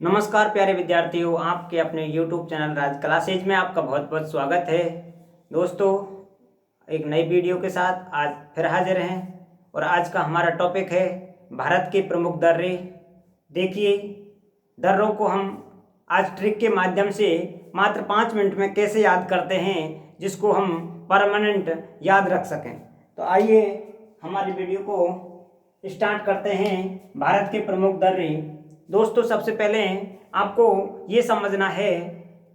नमस्कार प्यारे विद्यार्थियों, आपके अपने YouTube चैनल राज क्लासेज में आपका बहुत बहुत स्वागत है। दोस्तों, एक नई वीडियो के साथ आज फिर हाजिर हैं और आज का हमारा टॉपिक है भारत के प्रमुख दर्रे। देखिए, दर्रों को हम आज ट्रिक के माध्यम से मात्र 5 मिनट में कैसे याद करते हैं जिसको हम परमानेंट याद रख सकें। तो आइए हमारी वीडियो को स्टार्ट करते हैं। भारत के प्रमुख दर्रे। दोस्तों, सबसे पहले आपको ये समझना है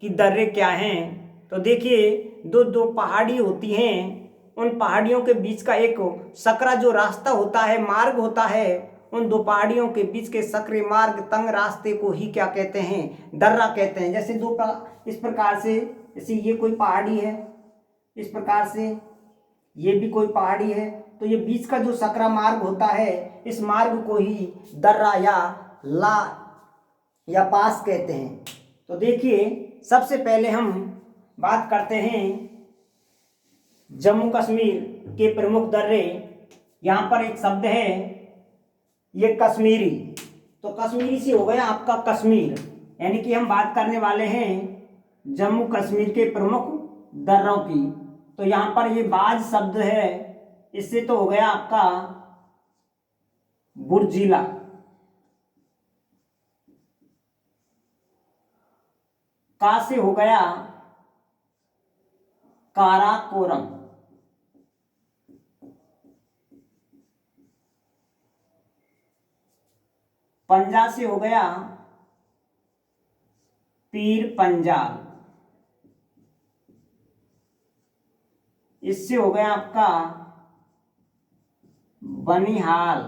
कि दर्रे क्या हैं। तो देखिए, दो दो पहाड़ी होती हैं, उन पहाड़ियों के बीच का एक सकरा जो रास्ता होता है, मार्ग होता है, उन दो पहाड़ियों के बीच के सकरे मार्ग तंग रास्ते को ही क्या कहते हैं? दर्रा कहते हैं। जैसे इस प्रकार से, जैसे ये कोई पहाड़ी है, इस प्रकार से ये भी कोई पहाड़ी है, तो ये बीच का जो सकरा मार्ग होता है, इस मार्ग को ही दर्रा या पास कहते हैं। तो देखिए, सबसे पहले हम बात करते हैं जम्मू कश्मीर के प्रमुख दर्रे। यहाँ पर एक शब्द है, ये कश्मीरी। तो कश्मीरी से हो गया आपका कश्मीर, यानी कि हम बात करने वाले हैं जम्मू कश्मीर के प्रमुख दर्रों की। तो यहाँ पर ये बाज शब्द है, इससे तो हो गया आपका बुर्जिला। का से हो गया काराकोरम। पंजा से हो गया पीर पंजाल। इससे हो गया आपका बनिहाल।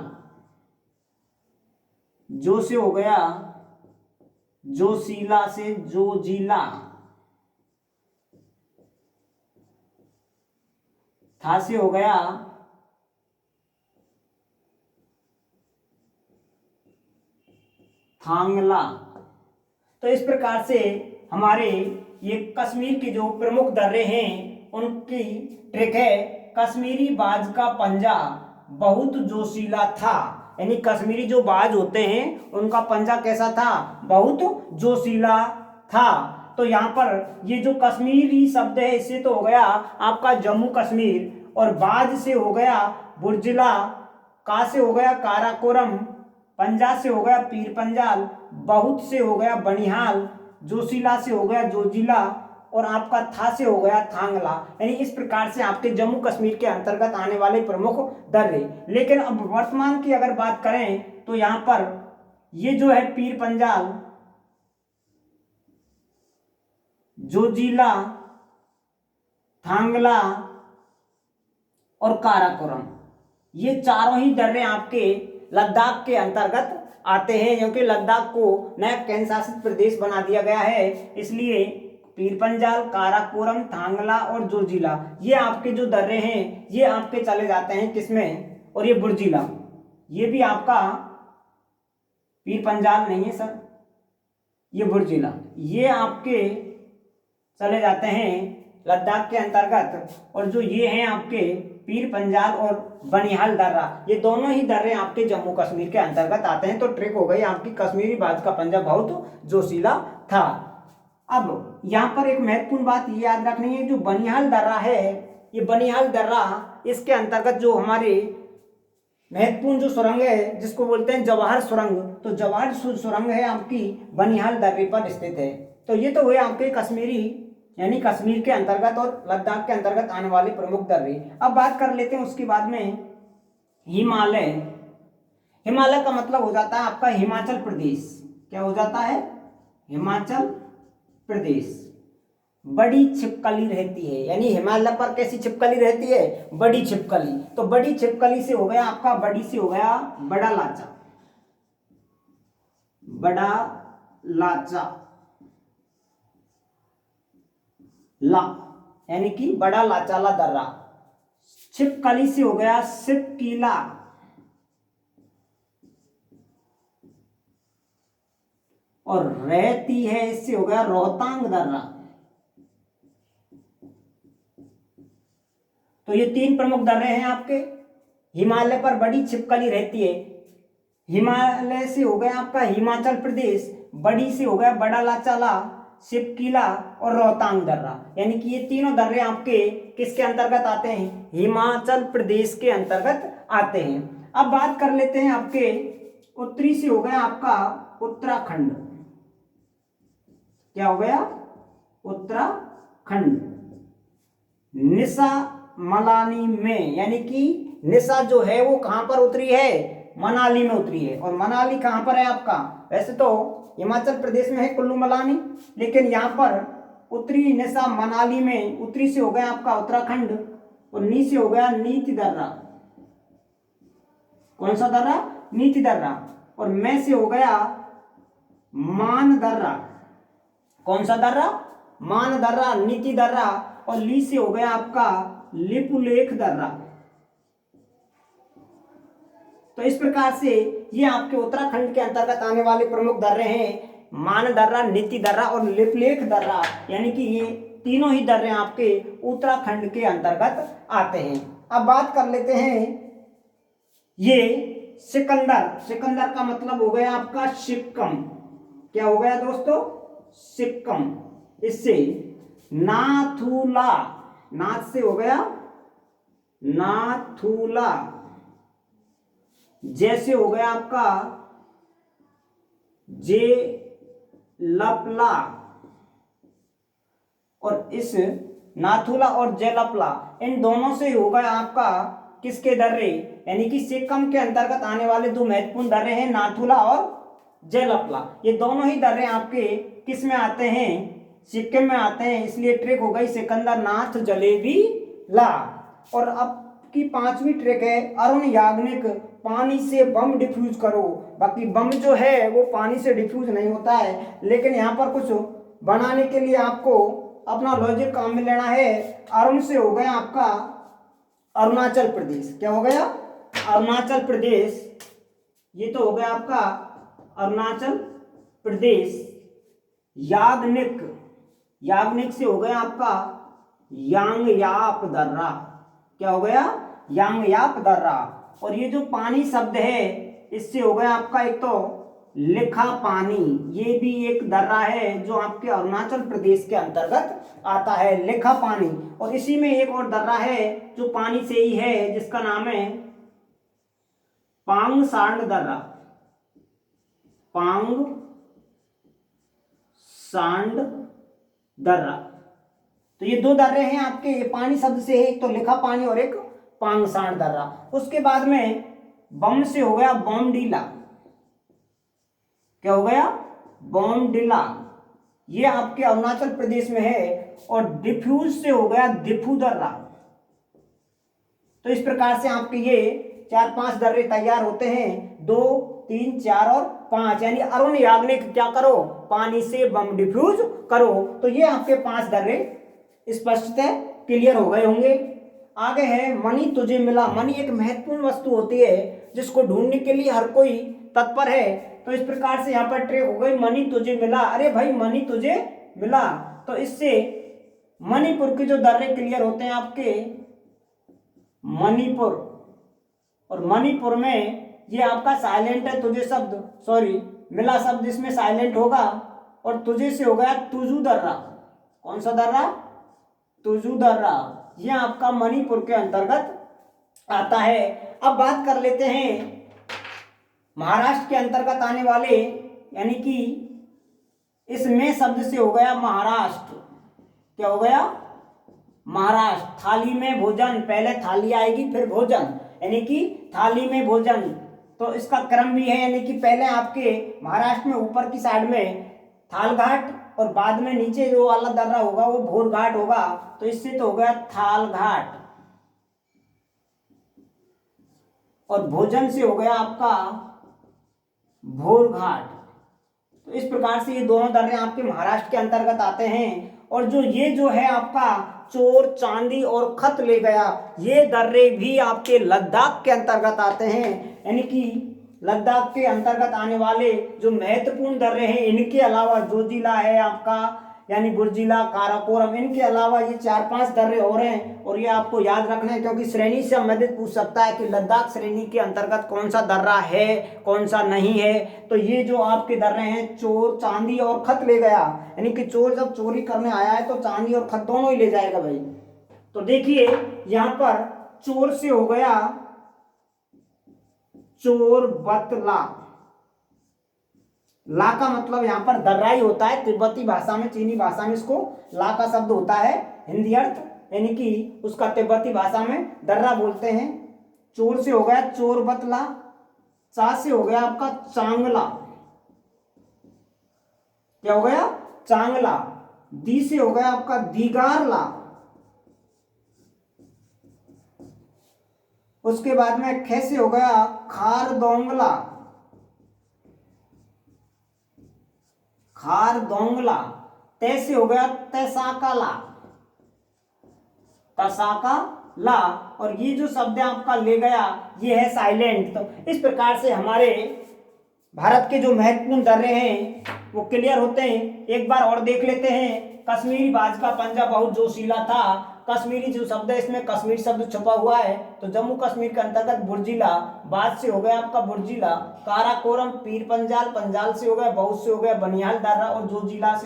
जो से हो गया जोशीला से जोजिला। था से हो गया थांगला। तो इस प्रकार से हमारे ये कश्मीर के जो प्रमुख दर्रे हैं उनकी ट्रिक है, कश्मीरी बाज का पंजा बहुत जोशीला था। यानी कश्मीरी जो बाज होते हैं उनका पंजा कैसा था? बहुत जोशीला था। तो यहाँ पर ये जो कश्मीरी शब्द है, इससे तो हो गया आपका जम्मू कश्मीर, और बाज से हो गया बुर्जिला, का से हो गया काराकोरम, पंजा से हो गया पीर पंजाल, बहुत से हो गया बनिहाल, जोशीला से हो गया जोजिला, और आपका था से हो गया थांगला। यानी इस प्रकार से आपके जम्मू कश्मीर के अंतर्गत आने वाले प्रमुख दर्रे। लेकिन अब वर्तमान की अगर बात करें तो यहाँ पर ये जो है पीर पंजाल, जोजिला, थांगला और काराकोरम, ये चारों ही दर्रे आपके लद्दाख के अंतर्गत आते हैं। क्योंकि लद्दाख को नया केंद्र शासित प्रदेश बना दिया गया है, इसलिए पीर पंजाल, काराकोरम, थांगला और जोजिला, ये आपके जो दर्रे हैं ये आपके चले जाते हैं किसमें? और ये बुर्जिला, ये भी आपका पीर पंजाल नहीं है सर, ये बुर्जिला, ये आपके चले जाते हैं लद्दाख के अंतर्गत। और जो ये हैं आपके पीर पंजाल और बनिहाल दर्रा, ये दोनों ही दर्रे आपके जम्मू कश्मीर के अंतर्गत आते हैं। तो ट्रिक हो गई आपकी, कश्मीरी बाज का पंजा बहुत जोशीला था। अब यहाँ पर एक महत्वपूर्ण बात ये याद रखनी है, जो बनिहाल दर्रा है, ये बनिहाल दर्रा, इसके अंतर्गत जो हमारे महत्वपूर्ण जो सुरंग है जिसको बोलते हैं जवाहर सुरंग, तो जवाहर सुरंग है आपकी बनिहाल दर्रे पर स्थित है। तो ये तो हुए आपके कश्मीरी यानी कश्मीर के अंतर्गत और लद्दाख के अंतर्गत आने वाले प्रमुख दर्रे। अब बात कर लेते हैं उसके बाद में हिमालय। हिमालय का मतलब हो जाता है आपका हिमाचल प्रदेश। क्या हो जाता है? हिमाचल प्रदेश। बड़ी छिपकली रहती है, यानी हिमालय पर कैसी छिपकली रहती है? बड़ी छिपकली। तो बड़ी छिपकली से हो गया आपका, बड़ी से हो गया बड़ा लाचा, बड़ा लाचा, ला यानी कि बड़ा लाचाला दर्रा। छिपकली से हो गया सिपकीला, और रहती है इससे हो गया रोहतांग दर्रा। तो ये तीन प्रमुख दर्रे हैं आपके। हिमालय पर बड़ी छिपकली रहती है, हिमालय से हो गया आपका हिमाचल प्रदेश, बड़ी से हो गया बड़ा लाचाला, शिपकीला और रोहतांग दर्रा, यानी कि ये तीनों दर्रे आपके किसके अंतर्गत आते हैं? हिमाचल प्रदेश के अंतर्गत आते हैं। अब बात कर लेते हैं आपके उत्तरी से हो गया आपका उत्तराखंड। क्या हो गया? उत्तराखंड। निशा मनाली में, यानी कि निशा जो है वो कहां पर उतरी है? मनाली में उतरी है। और मनाली कहां पर है आपका? वैसे तो हिमाचल प्रदेश में है कुल्लू मनाली, लेकिन यहाँ पर उत्तरी निशा मनाली में, उत्तरी से हो गया आपका उत्तराखंड और नी से हो गया नीति दर्रा। कौन सा दर्रा? नीति दर्रा। और मैं से हो गया मान दर्रा। कौन सा दर्रा? मान दर्रा, नीति दर्रा। और ली से हो गया आपका लिपुलेख दर्रा। तो इस प्रकार से ये आपके उत्तराखंड के अंतर्गत आने वाले प्रमुख दर्रे हैं, मान दर्रा, नीति दर्रा और लिपुलेख दर्रा, यानी कि ये तीनों ही दर्रे आपके उत्तराखंड के अंतर्गत आते हैं। अब बात कर लेते हैं ये सिकंदर। सिकंदर का मतलब हो गया आपका सिक्किम। क्या हो गया दोस्तों? सिक्किम। इससे नाथुला, नाथ से हो गया नाथुला, जैसे हो गया आपका जे लपला। और इस नाथुला और जेलपला, इन दोनों से हो गया आपका किसके दर्रे? यानी कि सिक्किम के अंतर्गत आने वाले दो महत्वपूर्ण दर्रे हैं, नाथुला और जेलपला। ये दोनों ही दर्रे आपके किस में आते हैं? सिक्किम में आते हैं। इसलिए ट्रिक हो गई सिकंदर, नाथ, जलेबी, ला। और अब की पांचवी ट्रिक है अरुण याग्निक, पानी से बम डिफ्यूज करो। बाकी बम जो है वो पानी से डिफ्यूज नहीं होता है, लेकिन यहाँ पर कुछ बनाने के लिए आपको अपना लॉजिक काम में लेना है। अरुण से हो गया आपका अरुणाचल प्रदेश। क्या हो गया? अरुणाचल प्रदेश। ये तो हो गया आपका अरुणाचल प्रदेश। याग्निक, याग्निक से हो गया आपका यांगयाप दर्रा। क्या हो गया? यांगयाप दर्रा। और ये जो पानी शब्द है इससे हो गया आपका एक तो लिखा पानी, ये भी एक दर्रा है जो आपके अरुणाचल प्रदेश के अंतर्गत आता है, लिखा पानी। और इसी में एक और दर्रा है जो पानी से ही है, जिसका नाम है पांग सांड दर्रा। पांग सांड दर्रा। तो ये दो दर्रे हैं आपके, ये पानी शब्द से है, एक तो लिखा पानी और एक पांग सांड दर्रा। उसके बाद में बम से हो गया बॉमडीला। क्या हो गया? बॉमडीला। ये आपके अरुणाचल प्रदेश में है। और डिफ्यूज से हो गया दिफू दर्रा। तो इस प्रकार से आपके ये 4-5 दर्रे तैयार होते हैं, 2, 3, 4 और 5, यानी अरुण याग्निक क्या करो? पानी से बम डिफ्यूज करो। तो ये आपके 5 दर्रे स्पष्टतः क्लियर हो गए होंगे। आगे है मणि तुझे मिला। मणि एक महत्वपूर्ण वस्तु होती है जिसको ढूंढने के लिए हर कोई तत्पर है। तो इस प्रकार से यहाँ पर ट्रेक हो गई मणि तुझे मिला। अरे भाई मणि तुझे मिला। तो इससे मणिपुर के जो दर्रे क्लियर होते हैं आपके, मणिपुर। और मणिपुर में ये आपका साइलेंट है, तुझे शब्द, सॉरी मिला शब्द इसमें साइलेंट होगा। और तुझे से हो गया तुजू दर्रा। कौन सा दर्रा? तुजू दर्रा। ये आपका मणिपुर के अंतर्गत आता है। अब बात कर लेते हैं महाराष्ट्र के अंतर्गत आने वाले, यानी कि इसमें शब्द से हो गया महाराष्ट्र। क्या हो गया? महाराष्ट्र। थाली में भोजन, पहले थाली आएगी फिर भोजन, यानी कि थाली में भोजन। तो इसका क्रम भी है, यानी कि पहले आपके महाराष्ट्र में ऊपर की साइड में थाल घाट और बाद में नीचे जो वाला दर्रा होगा वो भोर घाट होगा। तो इससे तो हो गया थाल घाट। और भोजन से हो गया आपका भोर घाट। तो इस प्रकार से ये दोनों दर्रे आपके महाराष्ट्र के अंतर्गत आते हैं। और जो ये जो है आपका चोर, चांदी और खत ले गया, ये दर्रे भी आपके लद्दाख के अंतर्गत आते हैं। यानी कि लद्दाख के अंतर्गत आने वाले जो महत्वपूर्ण दर्रे हैं, इनके अलावा जोजिला है आपका, यानी बुर्जिला, काराकोरम, इनके अलावा ये 4-5 दर्रे और हैं और ये आपको याद रखना है, क्योंकि श्रेणी से संबंधित पूछ सकता है कि लद्दाख श्रेणी के अंतर्गत कौन सा दर्रा है, कौन सा नहीं है। तो ये जो आपके दर्रे हैं, चोर चांदी और खत ले गया, यानी कि चोर जब चोरी करने आया है तो चांदी और खत दोनों ही ले जाएगा भाई। तो देखिए यहाँ पर चोर से हो गया चोर बतला, ला का मतलब यहाँ पर दर्रा ही होता है, तिब्बती भाषा में, चीनी भाषा में इसको ला का शब्द होता है हिंदी अर्थ, यानी कि उसका तिब्बती भाषा में दर्रा बोलते हैं। चोर से हो गया चोर बतला, चा से हो गया आपका चांगला, क्या हो गया चांगला, दी से हो गया आपका दीगारला, उसके बाद में खे से हो गया खारदोंगला, खारदोंगला, ते से हो गया तैसाकाला, तसाकाला, और ये जो शब्द आपका ले गया ये है साइलेंट। तो इस प्रकार से हमारे भारत के जो महत्वपूर्ण दर्रे हैं वो क्लियर होते हैं। एक बार और देख लेते हैं। कश्मीरी बाज का पंजा बहुत जोशीला था, कश्मीरी जो शब्द है इसमें कश्मीर शब्द छुपा हुआ है, तो जम्मू कश्मीर के अंतर्गत बुर्जिला, बाज से हो गया आपका बुर्जिला, काराकोरम, पीर पंजाल, पंजाल से हो गया, बहुत से हो गया बनिहाल दर्रा, और जोशीला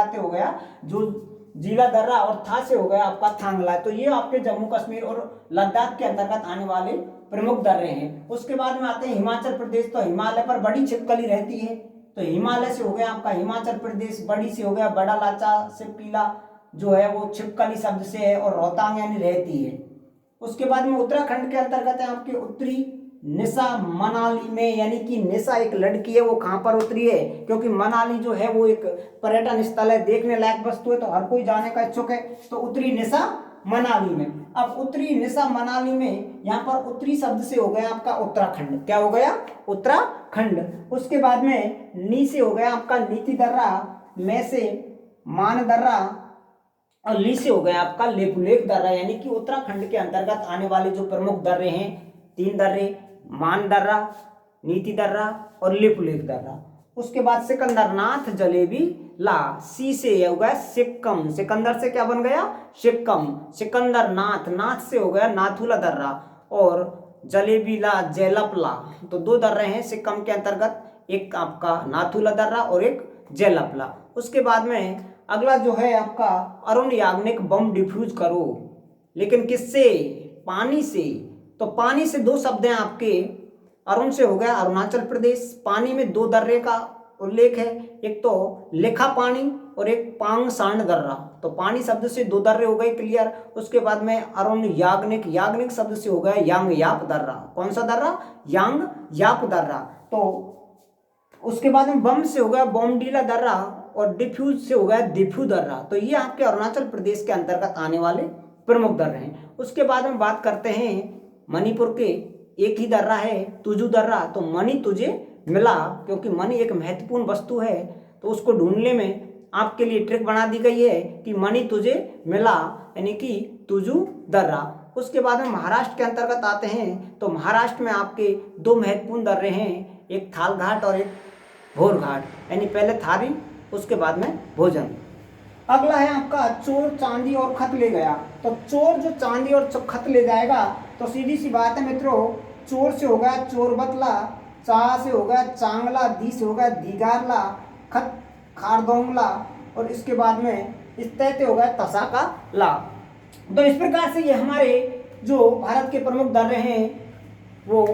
से हो गया जो जिला दर्रा, और था से हो गया आपका थांगला। तो ये आपके जम्मू कश्मीर और लद्दाख के अंतर्गत आने वाले प्रमुख दर्रे हैं। उसके बाद में आते हैं हिमाचल प्रदेश। तो हिमालय पर बड़ी छिपकली रहती है, तो हिमालय से हो गया आपका हिमाचल प्रदेश, बड़ी से हो गया बड़ा लाचा, से पीला जो है वो छिपकली शब्द से है, और रोहतांग यानी रहती है। उसके बाद में उत्तराखंड के अंतर्गत है आपके उत्तरी निशा मनाली में, यानी कि निशा एक लड़की है, वो कहाँ पर उतरी है, क्योंकि मनाली जो है वो एक पर्यटन स्थल है, देखने लायक वस्तु है, तो हर कोई जाने का इच्छुक है, तो उत्तरी निशा मनाली में। अब उत्तरी निशा मनाली में यहाँ पर उत्तरी शब्द से हो गया आपका उत्तराखंड, क्या हो गया उत्तराखंड। उसके बाद में नी से हो गया आपका नीति दर्रा, में से मान दर्रा, और ली से हो गया आपका लेपुलेख दर्रा, यानी कि उत्तराखंड के अंतर्गत आने वाले जो प्रमुख दर्रे हैं 3 दर्रे, मान दर्रा, नीति दर्रा और लेपुलेख दर्रा। उसके बाद सिकंदरनाथ जलेबी ला, सी से हो गया सिक्कम, सिकंदर से क्या बन गया सिक्कम, सिकंदरनाथ, नाथ से हो गया नाथुला दर्रा, और जलेबी ला जेलपला। तो 2 दर्रे हैं सिक्कम के अंतर्गत, एक आपका नाथुला दर्रा और एक जेलपला। उसके बाद में अगला जो है आपका अरुण याग्निक बम डिफ्यूज करो, लेकिन किससे, पानी से। तो पानी से 2 शब्द हैं आपके, अरुण से हो गया अरुणाचल प्रदेश, पानी में 2 दर्रे का उल्लेख है, एक तो लेखा पानी और एक पांग सांड दर्रा। तो पानी शब्द से 2 दर्रे हो गए क्लियर। उसके बाद में अरुण याग्निक, याग्निक शब्द से हो गया यांग याप दर्रा, कौन सा दर्रा यांग याप दर्रा। तो उसके बाद में बम से हो गया बोमडीला दर्रा, और डिफ्यूज से हो गया दिफ्यू दर्रा। तो ये आपके अरुणाचल प्रदेश के अंतर्गत आने वाले प्रमुख दर्रे हैं। उसके बाद में बात करते हैं मणिपुर के, एक ही दर्रा है तुजू दर्रा। तो मणि तुझे मिला, क्योंकि मणि एक महत्वपूर्ण वस्तु है, तो उसको ढूंढने में आपके लिए ट्रिक बना दी गई है कि मणि तुझे मिला, यानी कि तुजू दर्रा। उसके बाद में महाराष्ट्र के अंतर्गत आते हैं, तो महाराष्ट्र में आपके 2 महत्वपूर्ण दर्रे हैं, एक थाल घाट और एक भोर घाट, यानी पहले थारी उसके बाद में भोजन। अगला है आपका चोर चांदी और खत ले गया। तो चोर जो चांदी और खत ले जाएगा, तो सीधी सी बात है मित्रों, चोर से हो गया चोर बतला, चा से हो गया चांगला, दी से हो गया दीगारला, खत खारदोंगला, और इसके बाद में इस्ते हो गया तसाकाला। तो इस प्रकार से ये हमारे जो भारत के प्रमुख दर्रे हैं वो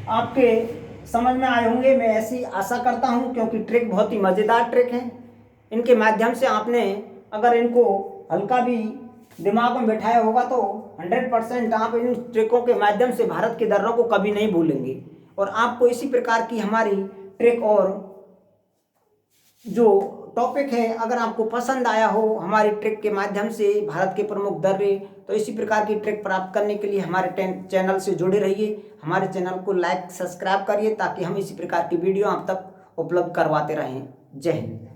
आपके समझ में आए होंगे, मैं ऐसी आशा करता हूं, क्योंकि ट्रिक बहुत ही मज़ेदार ट्रिक है। इनके माध्यम से आपने अगर इनको हल्का भी दिमाग में बैठाया होगा तो 100% आप इन ट्रिकों के माध्यम से भारत के दर्रों को कभी नहीं भूलेंगे। और आपको इसी प्रकार की हमारी ट्रिक और जो टॉपिक है अगर आपको पसंद आया हो हमारी ट्रिक के माध्यम से भारत के प्रमुख दर्रे, तो इसी प्रकार की ट्रिक प्राप्त करने के लिए हमारे चैनल से जुड़े रहिए। हमारे चैनल को लाइक सब्सक्राइब करिए ताकि हम इसी प्रकार की वीडियो आप तक उपलब्ध करवाते रहें। जय हिंद।